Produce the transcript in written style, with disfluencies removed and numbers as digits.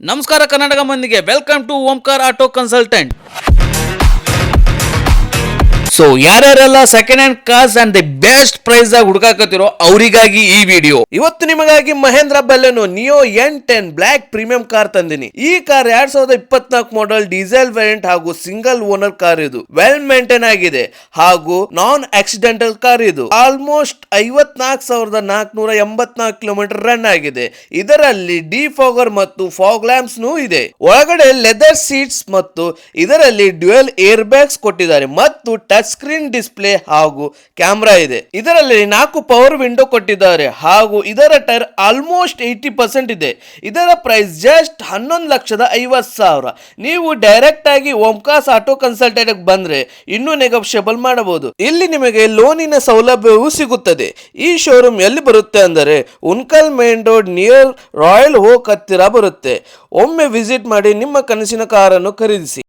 ನಮಸ್ಕಾರ ಕರ್ನಾಟಕ ಮಂದಿಗೆ welcome to Omkar auto consultant. So ಯಾರ್ಯಾರೆಲ್ಲ second hand cars and the best price ಆಗಿ ಹುಡುಕಾಕತ್ತಿರೋ ಅವರಿಗಾಗಿ ಈ ವಿಡಿಯೋ. ಇವತ್ತು ನಿಮಗಾಗಿ Mahindra Baleno neo N10 black premium car ತಂದಿನಿ. ಈ ಕಾರ್ 2024 ಮಾಡೆಲ್ ಡೀಸೆಲ್ ವೇರಿಯಂಟ್ ಹಾಗೂ ಸಿಂಗಲ್ ಓನರ್ ಕಾರ್. ಇದು ವೆಲ್ ಮೇಂಟೈನ್ ಆಗಿದೆ ಹಾಗೂ ನಾನ್ ಆಕ್ಸಿಡೆಂಟಲ್ ಕಾರ್. ಇದು ಆಲ್ಮೋಸ್ಟ್ 54,484 ಕಿಲೋಮೀಟರ್ ರನ್ ಆಗಿದೆ. ಇದರಲ್ಲಿ ಡಿಫಾಗರ್ ಮತ್ತು ಫಾಗ್ ಲ್ಯಾಂಪ್ಸ್ ಇದೆ. ಒಳಗಡೆ ಲೆದರ್ ಸೀಟ್ಸ್ ಮತ್ತು ಇದರಲ್ಲಿ ಡ್ಯುಯಲ್ ಏರ್ ಬ್ಯಾಗ್ಸ್ ಕೊಟ್ಟಿದ್ದಾರೆ ಮತ್ತು ಟಚ್ ಸ್ಕ್ರೀನ್ ಡಿಸ್ಪ್ಲೇ ಹಾಗೂ ಕ್ಯಾಮೆರಾ ಇದೆ. ಇದರಲ್ಲಿ 4 ಪವರ್ ವಿಂಡೋ ಕೊಟ್ಟಿದ್ದಾರೆ ಹಾಗೂ ಇದರ ಟೈರ್ ಆಲ್ಮೋಸ್ಟ್ 80% ಇದೆ. ಇದರ ಪ್ರೈಸ್ ಜಸ್ಟ್ 11,50,000. ನೀವು ಡೈರೆಕ್ಟ್ ಆಗಿ ಓಂಕಾರ್ ಆಟೋ ಕನ್ಸಲ್ಟೆಂಟ್ ಬಂದ್ರೆ ಇನ್ನೂ ನೆಗೋಷಿಯಬಲ್ ಮಾಡಬಹುದು. ಇಲ್ಲಿ ನಿಮಗೆ ಲೋನಿನ ಸೌಲಭ್ಯವೂ ಸಿಗುತ್ತದೆ. ಈ ಶೋರೂಮ್ ಎಲ್ಲಿ ಬರುತ್ತೆ ಅಂದರೆ Unkal main road near royal ಹೋಕ್ ಹತ್ತಿರ ಬರುತ್ತೆ. ಒಮ್ಮೆ ವಿಸಿಟ್ ಮಾಡಿ ನಿಮ್ಮ ಕನಸಿನ ಕಾರನ್ನು ಖರೀದಿಸಿ.